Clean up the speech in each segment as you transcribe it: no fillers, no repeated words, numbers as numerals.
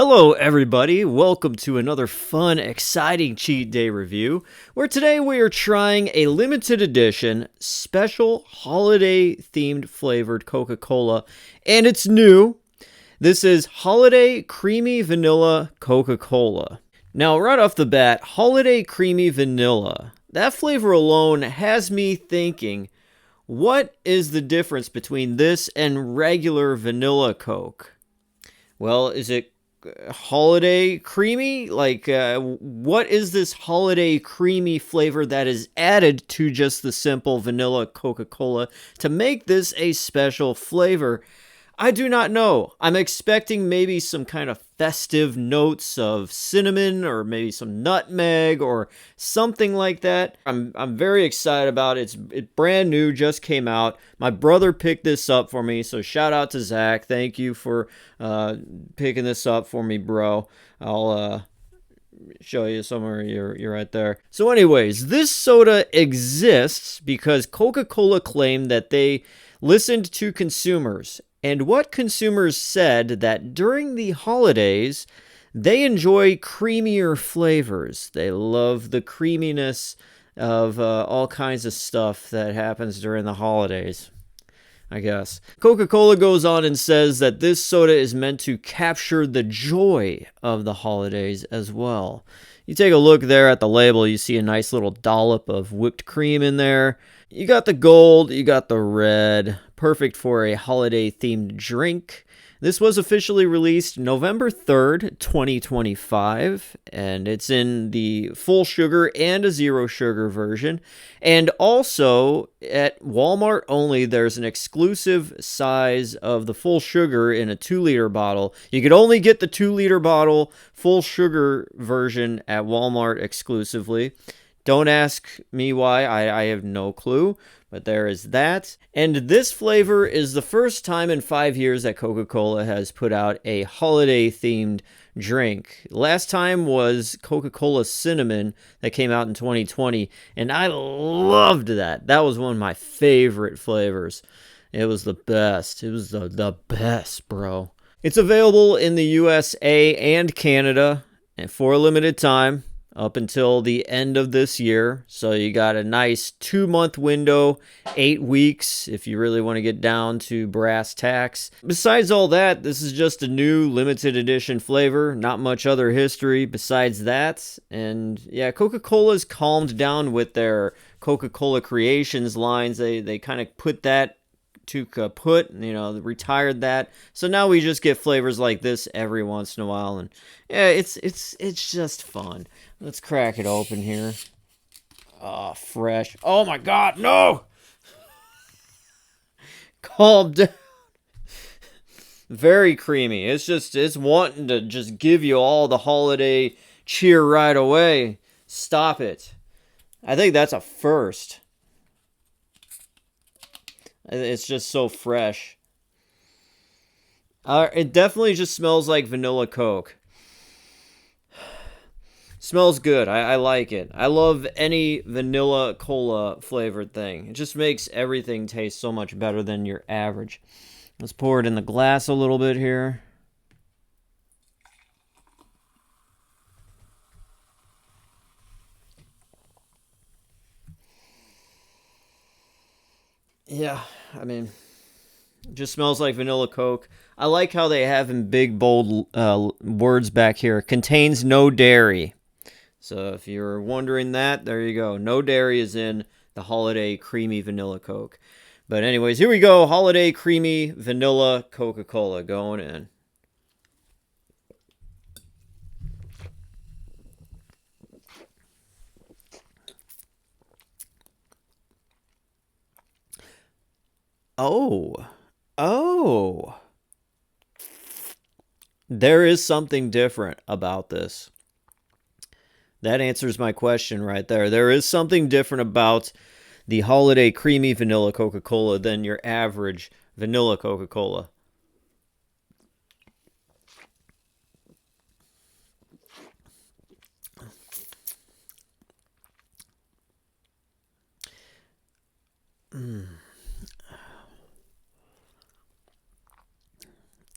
Hello, everybody. Welcome to another fun, exciting cheat day review, where today we are trying a limited edition, special holiday-themed flavored Coca-Cola, and it's new. This is Holiday Creamy Vanilla Coca-Cola. Now, right off the bat, Holiday Creamy Vanilla. That flavor alone has me thinking, what is the difference between this and regular vanilla Coke? Well, is it holiday creamy? What is this holiday creamy flavor that is added to just the simple vanilla Coca-Cola to make this a special flavor? I do not know. I'm expecting maybe some kind of festive notes of cinnamon or maybe some nutmeg or something like that. I'm very excited about it. It's brand new, just came out. My brother picked this up for me, so shout out to Zach. Thank you for picking this up for me, bro. I'll show you somewhere. You're right there. So anyways, this soda exists because Coca-Cola claimed that they listened to consumers, and what consumers said that during the holidays they enjoy creamier flavors. They love the creaminess of all kinds of stuff that happens during the holidays, I guess. Coca-Cola goes on and says that this soda is meant to capture the joy of the holidays as well. You take a look there at the label, you see a nice little dollop of whipped cream in there. You got the gold, you got the red, perfect for a holiday-themed drink. This was officially released November 3rd, 2025, and it's in the full sugar and a zero sugar version. And also, at Walmart only, there's an exclusive size of the full sugar in a 2-liter bottle. You could only get the 2-liter bottle full sugar version at Walmart exclusively. Don't ask me why, I have no clue, but there is that. And this flavor is the first time in 5 years that Coca-Cola has put out a holiday-themed drink. Last time was Coca-Cola Cinnamon that came out in 2020, and I loved that. That was one of my favorite flavors. It was the best. It was the best, bro. It's available in the USA and Canada and for a limited time, up until the end of this year. So you got a nice 2-month window, 8 weeks, if you really want to get down to brass tacks. Besides all that, this is just a new limited edition flavor. Not much other history besides that. And yeah, Coca-Cola's calmed down with their Coca-Cola Creations lines. They kind of put that to kaput, retired that. So now we just get flavors like this every once in a while, and yeah, it's just fun. Let's crack it open here. Oh, fresh. Oh my God, no! Calm down. Very creamy. It's wanting to just give you all the holiday cheer right away. Stop it. I think that's a first. It's just so fresh. It definitely just smells like vanilla Coke. Smells good. I like it. I love any vanilla cola flavored thing. It just makes everything taste so much better than your average. Let's pour it in the glass a little bit here. Yeah, I mean, it just smells like vanilla Coke. I like how they have in big, bold words back here. Contains no dairy. So if you're wondering that, there you go. No dairy is in the Holiday Creamy Vanilla Coke. But anyways, here we go. Holiday Creamy Vanilla Coca-Cola going in. Oh. There is something different about this. That answers my question right there. There is something different about the Holiday Creamy Vanilla Coca-Cola than your average vanilla Coca-Cola.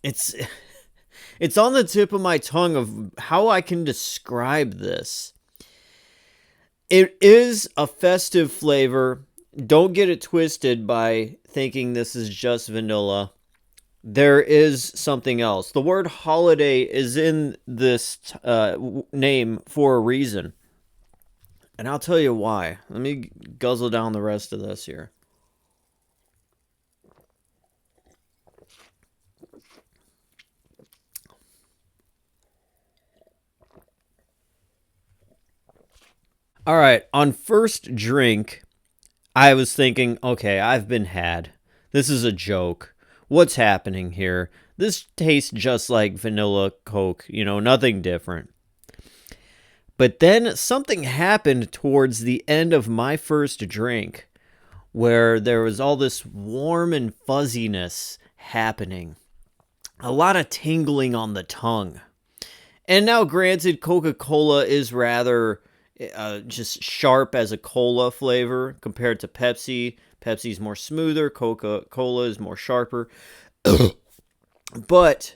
It's It's on the tip of my tongue of how I can describe this. It is a festive flavor. Don't get it twisted by thinking this is just vanilla. There is something else. The word holiday is in this name for a reason. And I'll tell you why. Let me guzzle down the rest of this here. All right, on first drink, I was thinking, okay, I've been had. This is a joke. What's happening here? This tastes just like vanilla Coke, nothing different. But then something happened towards the end of my first drink where there was all this warm and fuzziness happening. A lot of tingling on the tongue. And now, granted, Coca-Cola is rather just sharp as a cola flavor compared to Pepsi. Pepsi's more smoother. Coca-Cola is more sharper. But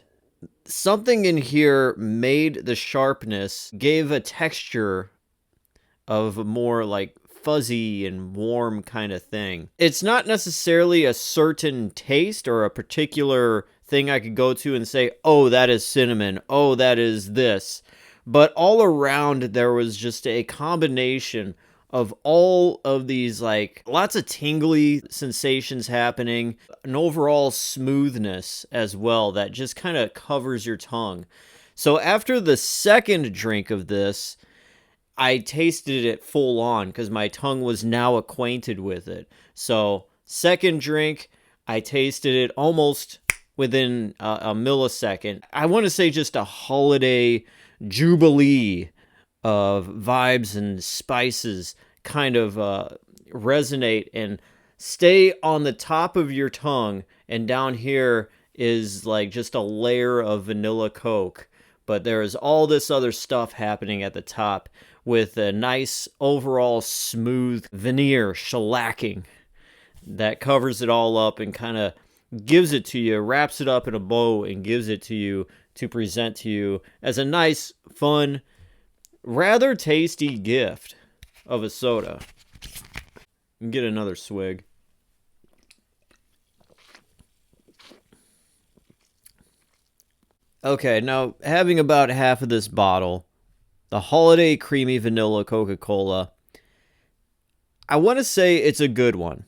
something in here made the sharpness, gave a texture of a more like fuzzy and warm kind of thing. It's not necessarily a certain taste or a particular thing I could go to and say, oh, that is cinnamon. Oh, that is this. But all around there was just a combination of all of these, like, lots of tingly sensations happening, an overall smoothness as well that just kind of covers your tongue. So after the second drink of this, I tasted it full on because my tongue was now acquainted with it. So second drink, I tasted it almost within a millisecond. I want to say just a holiday jubilee of vibes and spices kind of resonate and stay on the top of your tongue, and down here is like just a layer of vanilla Coke, but there is all this other stuff happening at the top with a nice overall smooth veneer shellacking that covers it all up and kind of gives it to you, wraps it up in a bow and gives it to you to present to you as a nice, fun, rather tasty gift of a soda. Get another swig. Okay, now having about half of this bottle, the Holiday Creamy Vanilla Coca-Cola, I want to say it's a good one.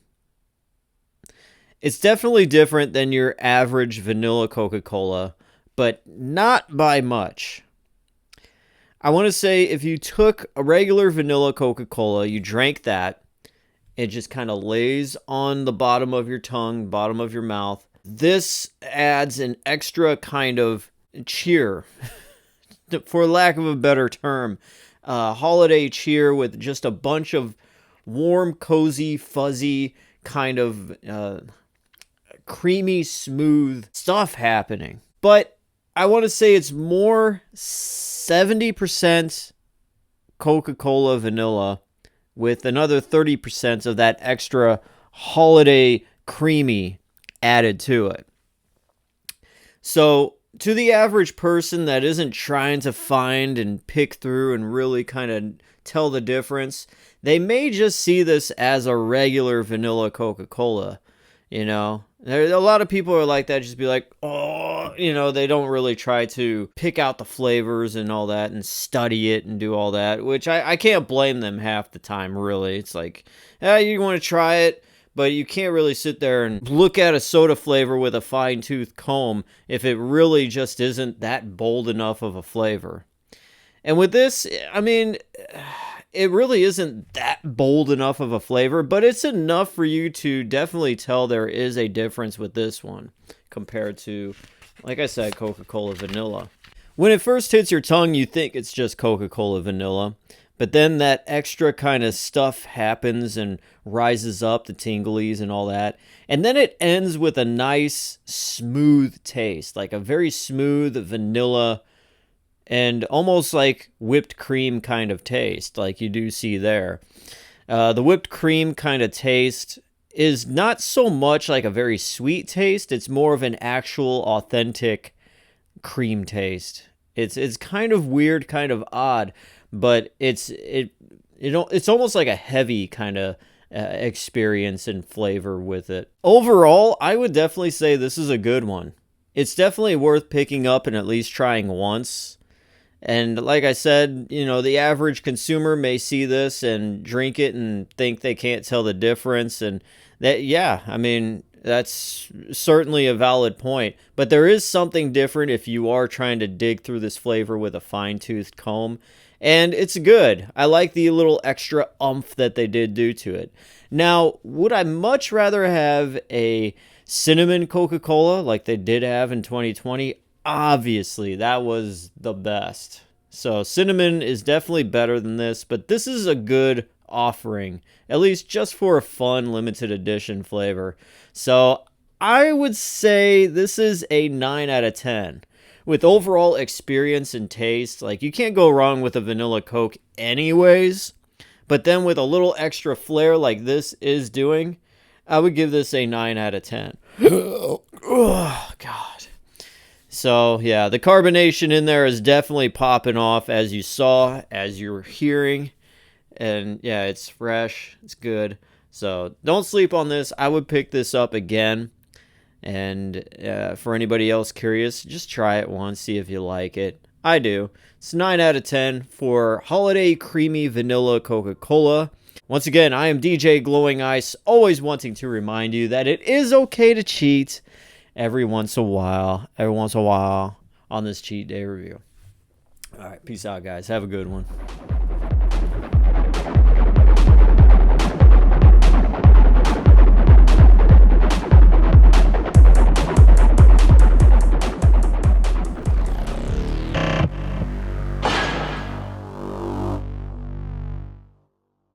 It's definitely different than your average vanilla Coca-Cola, but not by much. I want to say if you took a regular vanilla Coca-Cola, you drank that, it just kind of lays on the bottom of your tongue, bottom of your mouth. This adds an extra kind of cheer, for lack of a better term, holiday cheer with just a bunch of warm, cozy, fuzzy, kind of creamy, smooth stuff happening. But I want to say it's more 70% Coca-Cola vanilla with another 30% of that extra holiday creamy added to it. So to the average person that isn't trying to find and pick through and really kind of tell the difference, they may just see this as a regular vanilla Coca-Cola, There, a lot of people are like that, just be like, oh, they don't really try to pick out the flavors and all that and study it and do all that, which I can't blame them half the time, really. It's like, you want to try it, but you can't really sit there and look at a soda flavor with a fine-tooth comb if it really just isn't that bold enough of a flavor. And with this, I mean, it really isn't that bold enough of a flavor, but it's enough for you to definitely tell there is a difference with this one compared to, like I said, Coca-Cola Vanilla. When it first hits your tongue, you think it's just Coca-Cola Vanilla, but then that extra kind of stuff happens and rises up, the tinglies and all that, and then it ends with a nice, smooth taste, like a very smooth vanilla and almost like whipped cream kind of taste, like you do see there. The whipped cream kind of taste is not so much like a very sweet taste. It's more of an actual authentic cream taste. It's kind of weird, kind of odd, but it's almost like a heavy kind of experience and flavor with it. Overall, I would definitely say this is a good one. It's definitely worth picking up and at least trying once. And like I said, the average consumer may see this and drink it and think they can't tell the difference. And that, yeah, I mean, that's certainly a valid point. But there is something different if you are trying to dig through this flavor with a fine-toothed comb. And it's good. I like the little extra oomph that they did do to it. Now, would I much rather have a cinnamon Coca-Cola like they did have in 2020? Obviously, that was the best. So cinnamon is definitely better than this, but this is a good offering, at least just for a fun limited edition flavor. So I would say this is a 9 out of 10. With overall experience and taste, like, you can't go wrong with a vanilla Coke anyways, but then with a little extra flair like this is doing, I would give this a 9 out of 10. Oh, God. So, yeah, the carbonation in there is definitely popping off, as you saw, as you're hearing. And, yeah, it's fresh. It's good. So, don't sleep on this. I would pick this up again. And for anybody else curious, just try it once, see if you like it. I do. It's 9 out of 10 for Holiday Creamy Vanilla Coca-Cola. Once again, I am DJ Glowing Ice, always wanting to remind you that it is okay to cheat every once in a while on this cheat day review. All right, peace out, guys. Have a good one.